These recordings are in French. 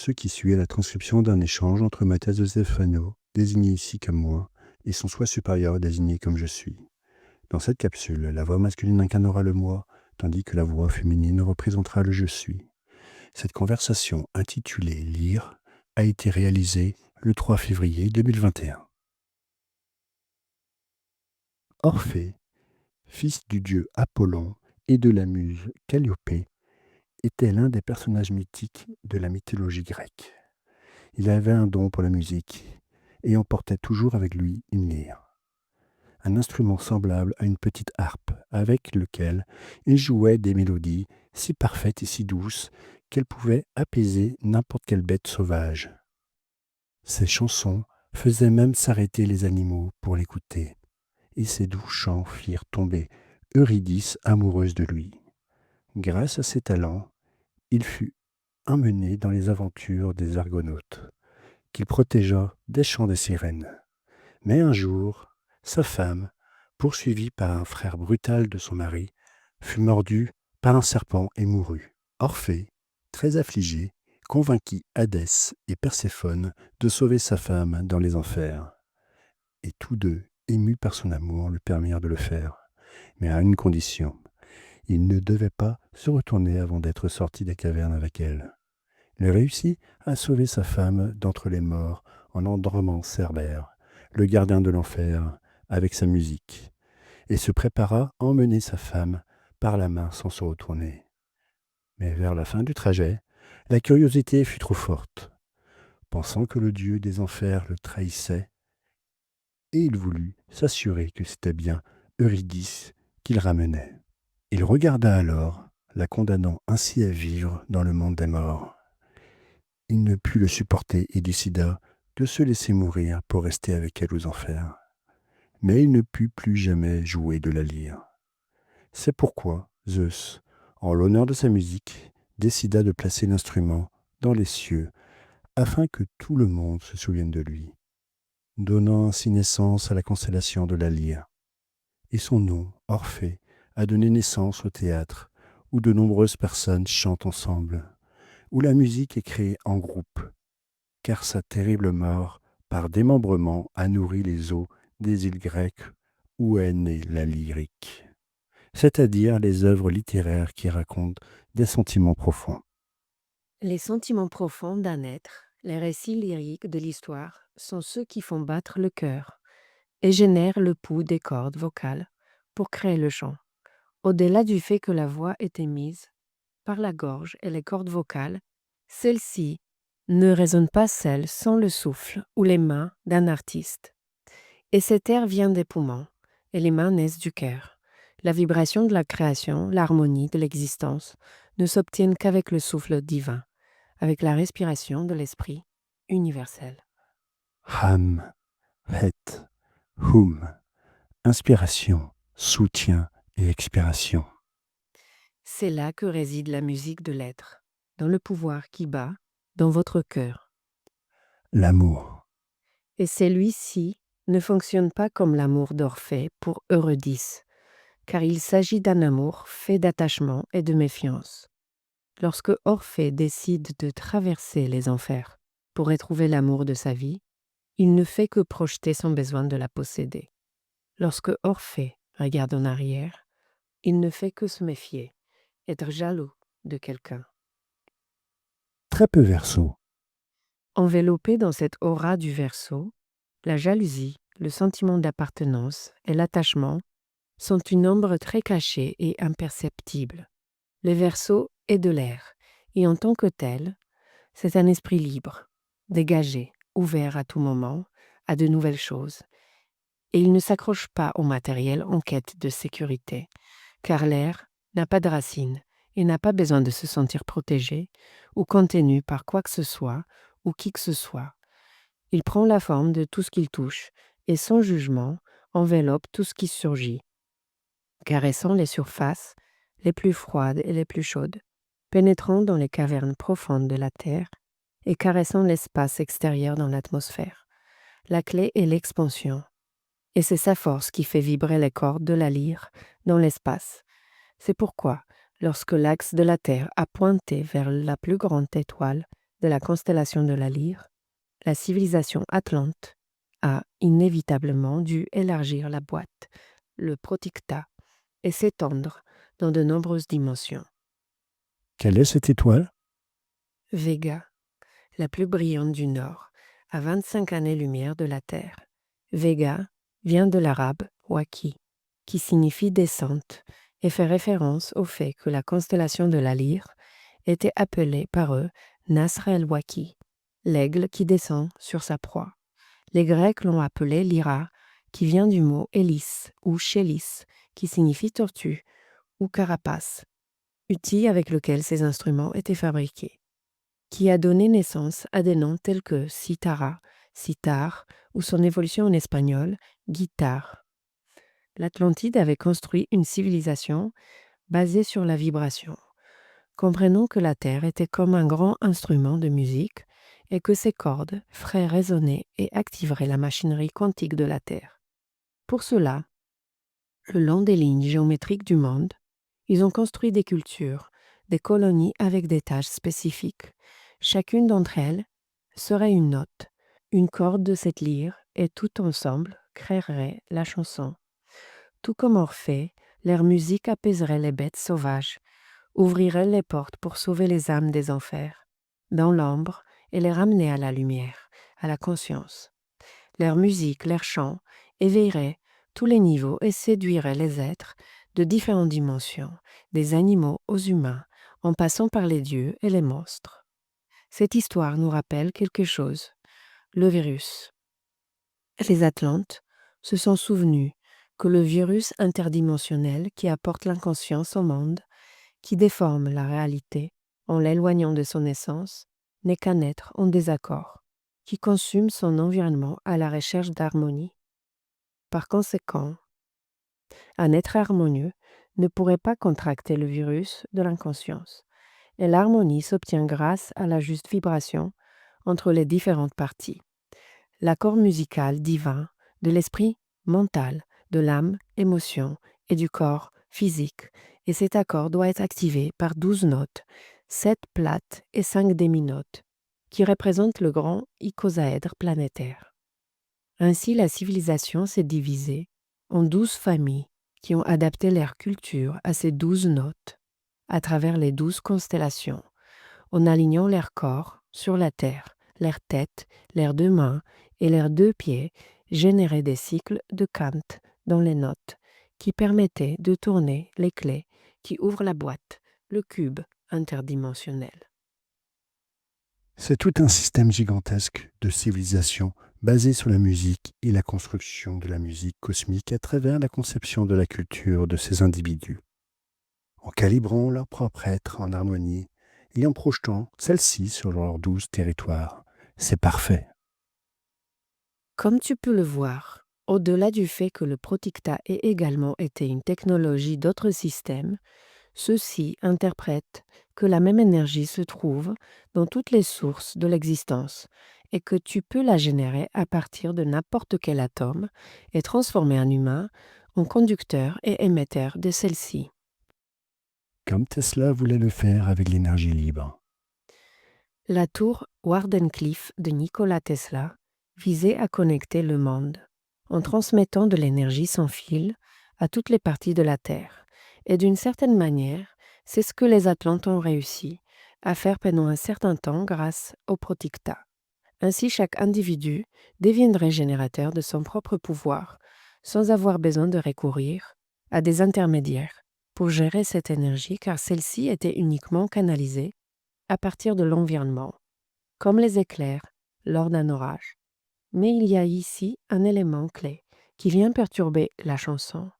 Ce qui suit est la transcription d'un échange entre Mathias de Stefano, désigné ici comme moi, et son soi supérieur désigné comme je suis. Dans cette capsule, la voix masculine incarnera le moi, tandis que la voix féminine représentera le je suis. Cette conversation intitulée Lire a été réalisée le 3 février 2021. Orphée, fils du dieu Apollon et de la muse Calliope, était l'un des personnages mythiques de la mythologie grecque. Il avait un don pour la musique et emportait toujours avec lui une lyre, un instrument semblable à une petite harpe avec lequel il jouait des mélodies si parfaites et si douces qu'elles pouvaient apaiser n'importe quelle bête sauvage. Ses chansons faisaient même s'arrêter les animaux pour l'écouter, et ses doux chants firent tomber Eurydice amoureuse de lui. Grâce à ses talents, il fut emmené dans les aventures des Argonautes, qu'il protégea des chants des sirènes. Mais un jour, sa femme, poursuivie par un frère brutal de son mari, fut mordue par un serpent et mourut. Orphée, très affligé, convainquit Hadès et Perséphone de sauver sa femme dans les enfers. Et tous deux, émus par son amour, lui permirent de le faire, mais à une condition. Il ne devait pas se retourner avant d'être sorti des cavernes avec elle. Il réussit à sauver sa femme d'entre les morts en endormant Cerbère, le gardien de l'enfer, avec sa musique, et se prépara à emmener sa femme par la main sans se retourner. Mais vers la fin du trajet, la curiosité fut trop forte, pensant que le dieu des enfers le trahissait, et il voulut s'assurer que c'était bien Eurydice qu'il ramenait. Il regarda alors, la condamnant ainsi à vivre dans le monde des morts. Il ne put le supporter et décida de se laisser mourir pour rester avec elle aux enfers. Mais il ne put plus jamais jouer de la lyre. C'est pourquoi Zeus, en l'honneur de sa musique, décida de placer l'instrument dans les cieux afin que tout le monde se souvienne de lui, donnant ainsi naissance à la constellation de la lyre. Et son nom, Orphée, a donné naissance au théâtre où de nombreuses personnes chantent ensemble, où la musique est créée en groupe, car sa terrible mort, par démembrement, a nourri les eaux des îles grecques où est née la lyrique, c'est-à-dire les œuvres littéraires qui racontent des sentiments profonds. Les sentiments profonds d'un être, les récits lyriques de l'histoire, sont ceux qui font battre le cœur et génèrent le pouls des cordes vocales pour créer le chant. Au-delà du fait que la voix est émise par la gorge et les cordes vocales, celle-ci ne résonne pas seule sans le souffle ou les mains d'un artiste. Et cet air vient des poumons, et les mains naissent du cœur. La vibration de la création, l'harmonie de l'existence, ne s'obtiennent qu'avec le souffle divin, avec la respiration de l'esprit universel. Ham, het, hum, inspiration, soutien et expiration. C'est là que réside la musique de l'être, dans le pouvoir qui bat dans votre cœur. L'amour. Et celui-ci ne fonctionne pas comme l'amour d'Orphée pour Eurydice, car il s'agit d'un amour fait d'attachement et de méfiance. Lorsque Orphée décide de traverser les enfers pour retrouver l'amour de sa vie, il ne fait que projeter son besoin de la posséder. Lorsque Orphée regarde en arrière, il ne fait que se méfier, être jaloux de quelqu'un. Très peu Verseau. Enveloppé dans cette aura du Verseau, la jalousie, le sentiment d'appartenance et l'attachement sont une ombre très cachée et imperceptible. Le Verseau est de l'air, et en tant que tel, c'est un esprit libre, dégagé, ouvert à tout moment, à de nouvelles choses. Et il ne s'accroche pas au matériel en quête de sécurité, car l'air n'a pas de racines et n'a pas besoin de se sentir protégé ou contenu par quoi que ce soit ou qui que ce soit. Il prend la forme de tout ce qu'il touche et sans jugement enveloppe tout ce qui surgit, caressant les surfaces les plus froides et les plus chaudes, pénétrant dans les cavernes profondes de la Terre et caressant l'espace extérieur dans l'atmosphère. La clé est l'expansion, et c'est sa force qui fait vibrer les cordes de la lyre dans l'espace. C'est pourquoi, lorsque l'axe de la Terre a pointé vers la plus grande étoile de la constellation de la lyre, la civilisation atlante a inévitablement dû élargir la boîte, le proticta, et s'étendre dans de nombreuses dimensions. Quelle est cette étoile? Vega, la plus brillante du Nord, à 25 années-lumière de la Terre. Vega vient de l'arabe Waki, qui signifie descente, et fait référence au fait que la constellation de la lyre était appelée par eux Nasr el-Waki, l'aigle qui descend sur sa proie. Les Grecs l'ont appelée Lyra, qui vient du mot hélice ou chélis, qui signifie tortue ou carapace, outil avec lequel ces instruments étaient fabriqués, qui a donné naissance à des noms tels que cithara, sitar ou son évolution en espagnol, guitare. L'Atlantide avait construit une civilisation basée sur la vibration. Comprenons que la Terre était comme un grand instrument de musique et que ses cordes feraient résonner et activeraient la machinerie quantique de la Terre. Pour cela, le long des lignes géométriques du monde, ils ont construit des cultures, des colonies avec des tâches spécifiques. Chacune d'entre elles serait une note, une corde de cette lyre, et tout ensemble créerait la chanson. Tout comme Orphée, leur musique apaiserait les bêtes sauvages, ouvrirait les portes pour sauver les âmes des enfers, dans l'ombre, et les ramener à la lumière, à la conscience. Leur musique, leur chant éveillerait tous les niveaux et séduirait les êtres de différentes dimensions, des animaux aux humains, en passant par les dieux et les monstres. Cette histoire nous rappelle quelque chose, le virus. Les Atlantes se sont souvenus que le virus interdimensionnel qui apporte l'inconscience au monde, qui déforme la réalité en l'éloignant de son essence, n'est qu'un être en désaccord, qui consume son environnement à la recherche d'harmonie. Par conséquent, un être harmonieux ne pourrait pas contracter le virus de l'inconscience, et l'harmonie s'obtient grâce à la juste vibration entre les différentes parties. L'accord musical divin de l'esprit mental, de l'âme, émotion et du corps physique, et cet accord doit être activé par 12 notes, 7 plates et 5 demi-notes, qui représentent le grand icosaèdre planétaire. Ainsi, la civilisation s'est divisée en 12 familles qui ont adapté leur culture à ces 12 notes à travers les 12 constellations, en alignant leurs corps sur la Terre, leurs têtes, leurs 2 mains et leurs 2 pieds généraient des cycles de quintes dans les notes qui permettaient de tourner les clés qui ouvrent la boîte, le cube interdimensionnel. C'est tout un système gigantesque de civilisation basé sur la musique et la construction de la musique cosmique à travers la conception de la culture de ces individus, en calibrant leur propre être en harmonie et en projetant celle-ci sur leurs 12 territoires. C'est parfait. Comme tu peux le voir, au-delà du fait que le Proticta ait également été une technologie d'autres systèmes, ceux-ci interprètent que la même énergie se trouve dans toutes les sources de l'existence et que tu peux la générer à partir de n'importe quel atome et transformer un humain en conducteur et émetteur de celle-ci. Comme Tesla voulait le faire avec l'énergie libre. La tour Wardenclyffe de Nikola Tesla visait à connecter le monde en transmettant de l'énergie sans fil à toutes les parties de la Terre. Et d'une certaine manière, c'est ce que les Atlantes ont réussi à faire pendant un certain temps grâce au Proticta. Ainsi, chaque individu deviendrait générateur de son propre pouvoir, sans avoir besoin de recourir à des intermédiaires pour gérer cette énergie, car celle-ci était uniquement canalisée à partir de l'environnement, comme les éclairs lors d'un orage. Mais il y a ici un élément clé qui vient perturber la chanson,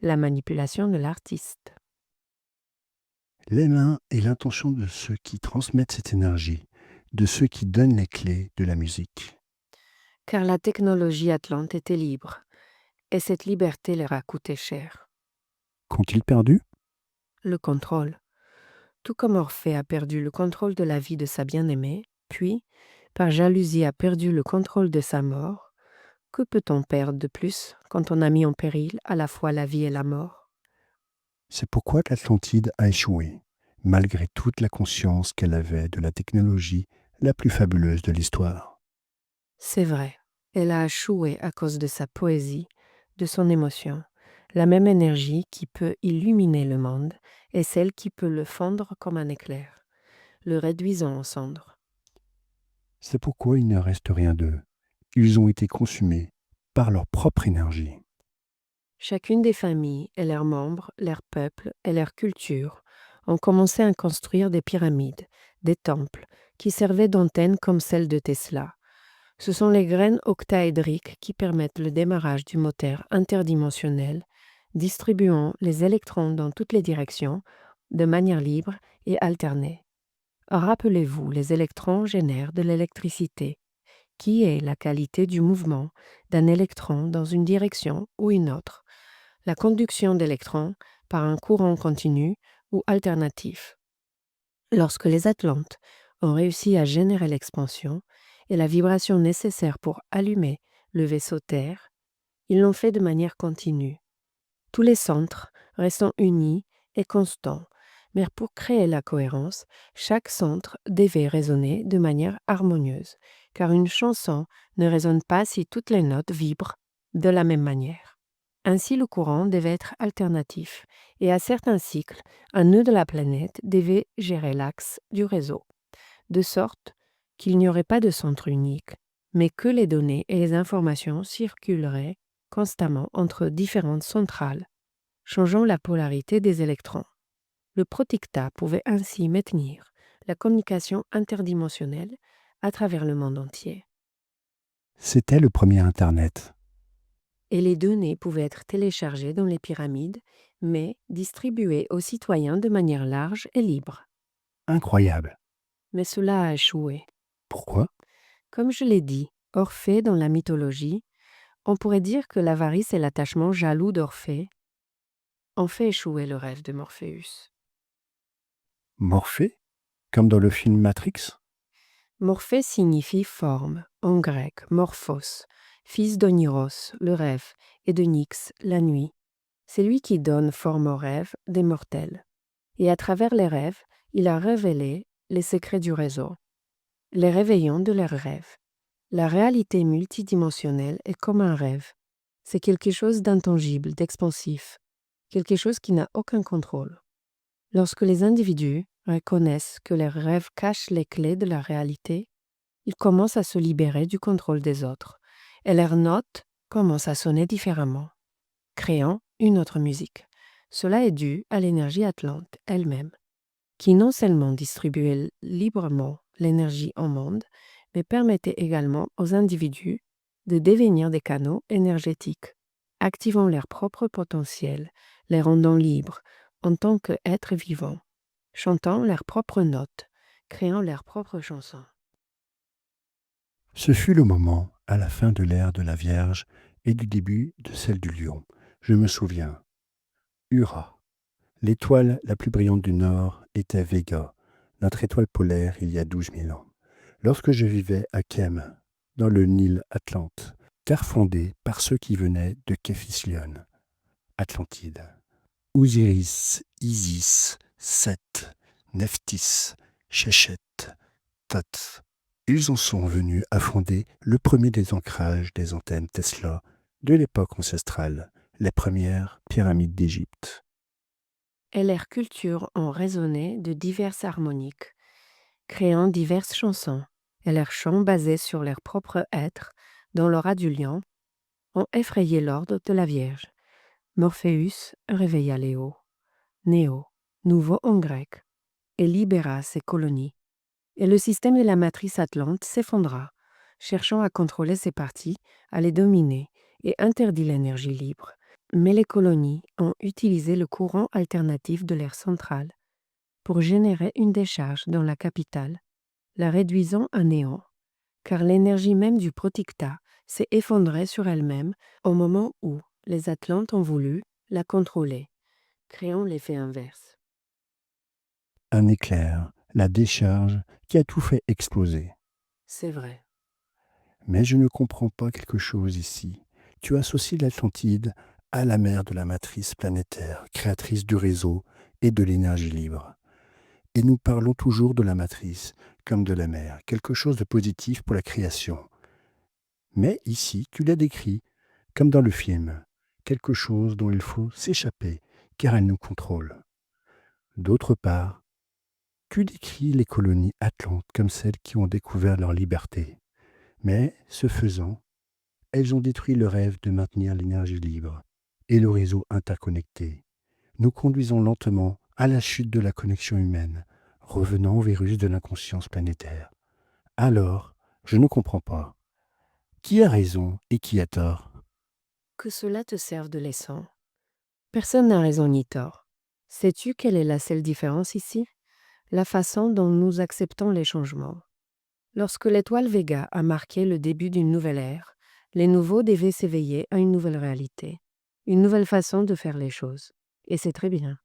la manipulation de l'artiste. Les mains et l'intention de ceux qui transmettent cette énergie, de ceux qui donnent les clés de la musique. Car la technologie atlante était libre, Et cette liberté leur a coûté cher. Qu'ont-ils perdu? Le contrôle. Tout comme Orphée a perdu le contrôle de la vie de sa bien-aimée, puis, par jalousie, a perdu le contrôle de sa mort, que peut-on perdre de plus quand on a mis en péril à la fois la vie et la mort? C'est pourquoi l'Atlantide a échoué, malgré toute la conscience qu'elle avait de la technologie la plus fabuleuse de l'histoire. C'est vrai, elle a échoué à cause de sa poésie, de son émotion, la même énergie qui peut illuminer le monde et celle qui peut le fondre comme un éclair, le réduisant en cendres. C'est pourquoi il ne reste rien d'eux. Ils ont été consumés par leur propre énergie. Chacune des familles et leurs membres, leurs peuples et leurs cultures ont commencé à construire des pyramides, des temples, qui servaient d'antenne comme celle de Tesla. Ce sont les graines octaédriques qui permettent le démarrage du moteur interdimensionnel, distribuant les électrons dans toutes les directions, de manière libre et alternée. Rappelez-vous, les électrons génèrent de l'électricité, qui est la qualité du mouvement d'un électron dans une direction ou une autre, la conduction d'électrons par un courant continu ou alternatif. Lorsque les Atlantes ont réussi à générer l'expansion et la vibration nécessaire pour allumer le vaisseau Terre, ils l'ont fait de manière continue, tous les centres restant unis et constants, mais pour créer la cohérence, chaque centre devait résonner de manière harmonieuse, car une chanson ne résonne pas si toutes les notes vibrent de la même manière. Ainsi, le courant devait être alternatif, et à certains cycles, un nœud de la planète devait gérer l'axe du réseau, de sorte qu'il n'y aurait pas de centre unique, mais que les données et les informations circuleraient constamment entre différentes centrales, changeant la polarité des électrons. Le Protecta pouvait ainsi maintenir la communication interdimensionnelle à travers le monde entier. C'était le premier Internet. Et les données pouvaient être téléchargées dans les pyramides, mais distribuées aux citoyens de manière large et libre. Incroyable. Mais cela a échoué. Pourquoi? Comme je l'ai dit, Orphée dans la mythologie, on pourrait dire que l'avarice et l'attachement jaloux d'Orphée ont fait échouer le rêve de Morpheus. Morphée? Comme dans le film Matrix? Morphée signifie forme, en grec, morphos, fils d'Onyros, le rêve, et de Nyx, la nuit. C'est lui qui donne forme aux rêves des mortels. Et à travers les rêves, il a révélé les secrets du réseau, les réveillons de leurs rêves. La réalité multidimensionnelle est comme un rêve. C'est quelque chose d'intangible, d'expansif, quelque chose qui n'a aucun contrôle. Lorsque les individus reconnaissent que leurs rêves cachent les clés de la réalité, ils commencent à se libérer du contrôle des autres, et leurs notes commencent à sonner différemment, créant une autre musique. Cela est dû à l'énergie atlante elle-même, qui non seulement distribuait librement l'énergie au monde, mais permettait également aux individus de devenir des canaux énergétiques, activant leur propre potentiel, les rendant libres en tant qu'êtres vivants, chantant leurs propres notes, créant leurs propres chansons. Ce fut le moment, à la fin de l'ère de la Vierge et du début de celle du Lion. Je me souviens. Ura. L'étoile la plus brillante du Nord était Vega, notre étoile polaire il y a 12 000 ans. Lorsque je vivais à Kem, dans le Nil Atlante, terre fondée par ceux qui venaient de Képhislion, Atlantide. Osiris, Isis, Seth, Nephthys, Shechet, Thoth. Ils en sont venus à fonder le premier des ancrages des antennes Tesla de l'époque ancestrale, les premières pyramides d'Égypte. Et leurs cultures ont résonné de diverses harmoniques, créant diverses chansons, et leurs chants basés sur leur propre être, dans l'aura du lion, ont effrayé l'ordre de la Vierge. Morpheus réveilla Léo, Néo, nouveau en grec, et libéra ses colonies. Et le système de la matrice atlante s'effondra, cherchant à contrôler ses parties, à les dominer, et interdit l'énergie libre. Mais les colonies ont utilisé le courant alternatif de l'air central pour générer une décharge dans la capitale, la réduisant à néant, car l'énergie même du Protecta s'est effondrée sur elle-même au moment où Les Atlantes ont voulu la contrôler, créant l'effet inverse. Un éclair, la décharge qui a tout fait exploser. C'est vrai. Mais je ne comprends pas quelque chose ici. Tu associes l'Atlantide à la mère de la matrice planétaire, créatrice du réseau et de l'énergie libre. Et nous parlons toujours de la matrice comme de la mère, quelque chose de positif pour la création. Mais ici, tu l'as décrit, comme dans le film, quelque chose dont il faut s'échapper, car elle nous contrôle. D'autre part, tu décris les colonies atlantes comme celles qui ont découvert leur liberté. Mais, ce faisant, elles ont détruit le rêve de maintenir l'énergie libre et le réseau interconnecté. Nous conduisons lentement à la chute de la connexion humaine, revenant au virus de l'inconscience planétaire. Alors, je ne comprends pas. Qui a raison et qui a tort? Que cela te serve de leçon. Personne n'a raison ni tort. Sais-tu quelle est la seule différence ici? La façon dont nous acceptons les changements. Lorsque l'étoile Vega a marqué le début d'une nouvelle ère, les nouveaux devaient s'éveiller à une nouvelle réalité, une nouvelle façon de faire les choses. Et c'est très bien.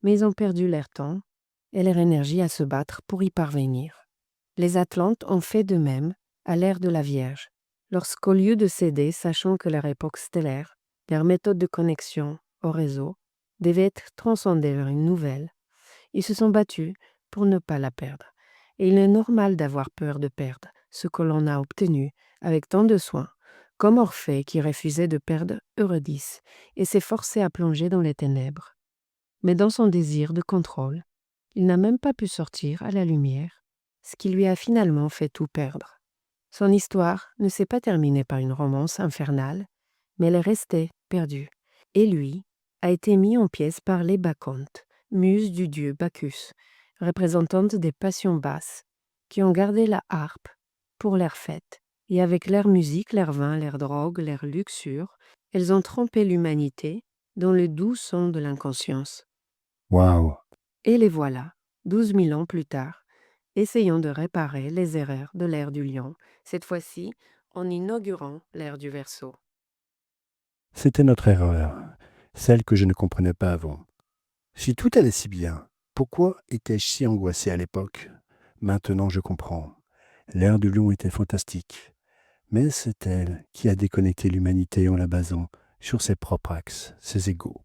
Mais ils ont perdu leur temps et leur énergie à se battre pour y parvenir. Les Atlantes ont fait de même à l'ère de la Vierge, lorsqu'au lieu de céder, sachant que leur époque stellaire, leur méthode de connexion au réseau, devait être transcendée vers une nouvelle, ils se sont battus pour ne pas la perdre. Et il est normal d'avoir peur de perdre ce que l'on a obtenu avec tant de soin, comme Orphée qui refusait de perdre Eurydice et s'est forcé à plonger dans les ténèbres. Mais dans son désir de contrôle, il n'a même pas pu sortir à la lumière, ce qui lui a finalement fait tout perdre. Son histoire ne s'est pas terminée par une romance infernale, mais elle est restée perdue. Et lui a été mis en pièces par les Bacchantes, muses du dieu Bacchus, représentantes des passions basses, qui ont gardé la harpe pour leurs fêtes. Et avec leur musique, leur vin, leur drogue, leur luxure, elles ont trompé l'humanité dans le doux son de l'inconscience. Waouh! Et les voilà, 12 000 ans plus tard, essayant de réparer les erreurs de l'ère du lion, cette fois-ci en inaugurant l'ère du Verseau. C'était notre erreur, celle que je ne comprenais pas avant. Si tout allait si bien, pourquoi étais-je si angoissé à l'époque? Maintenant je comprends. L'ère du lion était fantastique, mais c'est elle qui a déconnecté l'humanité en la basant sur ses propres axes, ses égaux.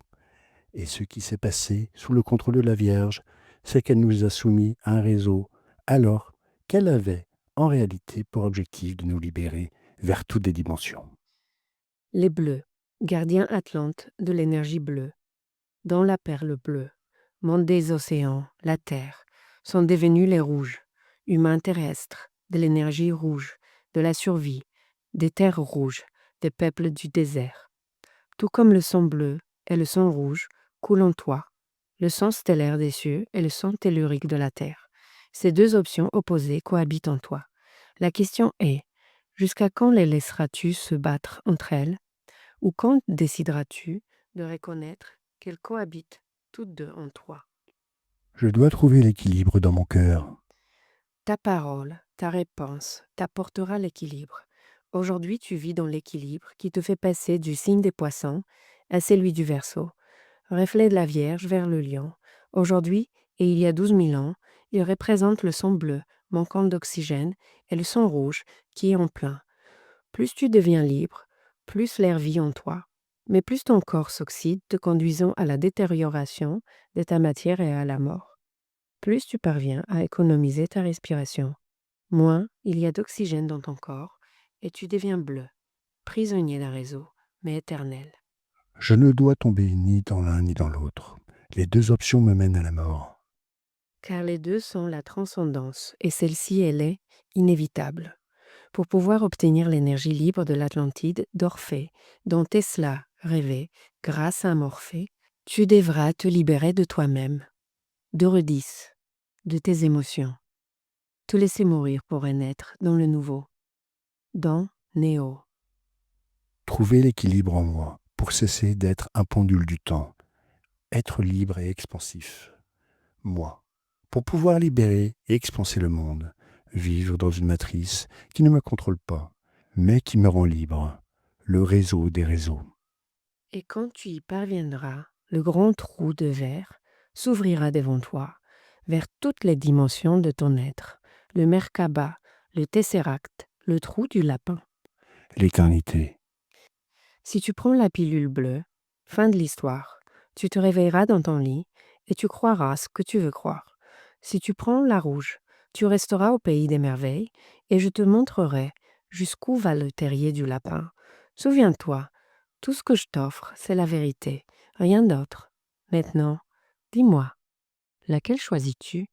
Et ce qui s'est passé sous le contrôle de la Vierge, c'est qu'elle nous a soumis à un réseau, alors qu'elle avait en réalité pour objectif de nous libérer vers toutes les dimensions. Les bleus, gardiens atlantes de l'énergie bleue, dans la perle bleue, monde des océans, la terre, sont devenus les rouges, humains terrestres, de l'énergie rouge, de la survie, des terres rouges, des peuples du désert. Tout comme le sang bleu et le sang rouge coulent en toi, le sang stellaire des cieux et le sang tellurique de la terre. Ces deux options opposées cohabitent en toi. La question est, jusqu'à quand les laisseras-tu se battre entre elles? Ou quand décideras-tu de reconnaître qu'elles cohabitent toutes deux en toi? Je dois trouver l'équilibre dans mon cœur. Ta parole, ta réponse t'apportera l'équilibre. Aujourd'hui, tu vis dans l'équilibre qui te fait passer du signe des poissons à celui du Verseau, reflet de la Vierge vers le lion. Aujourd'hui, et il y a 12 000 ans, il représente le sang bleu, manquant d'oxygène, et le sang rouge, qui est en plein. Plus tu deviens libre, plus l'air vit en toi, mais plus ton corps s'oxyde, te conduisant à la détérioration de ta matière et à la mort. Plus tu parviens à économiser ta respiration, moins il y a d'oxygène dans ton corps, et tu deviens bleu, prisonnier d'un réseau, mais éternel. Je ne dois tomber ni dans l'un ni dans l'autre. Les deux options me mènent à la mort. Car les deux sont la transcendance, et celle-ci, elle est inévitable. Pour pouvoir obtenir l'énergie libre de l'Atlantide, d'Orphée, dont Tesla rêvait, grâce à Morphée, tu devras te libérer de toi-même, d'Eurydice, de tes émotions. Te laisser mourir pour renaître dans le nouveau, dans Néo. Trouver l'équilibre en moi pour cesser d'être un pendule du temps. Être libre et expansif. Moi. Pour pouvoir libérer et expanser le monde. Vivre dans une matrice qui ne me contrôle pas, mais qui me rend libre. Le réseau des réseaux. Et quand tu y parviendras, le grand trou de verre s'ouvrira devant toi, vers toutes les dimensions de ton être, le Merkaba, le Tesseract, le trou du lapin. L'éternité. Si tu prends la pilule bleue, fin de l'histoire, tu te réveilleras dans ton lit et tu croiras ce que tu veux croire. Si tu prends la rouge, tu resteras au pays des merveilles et je te montrerai jusqu'où va le terrier du lapin. Souviens-toi, tout ce que je t'offre, c'est la vérité, rien d'autre. Maintenant, dis-moi, laquelle choisis-tu?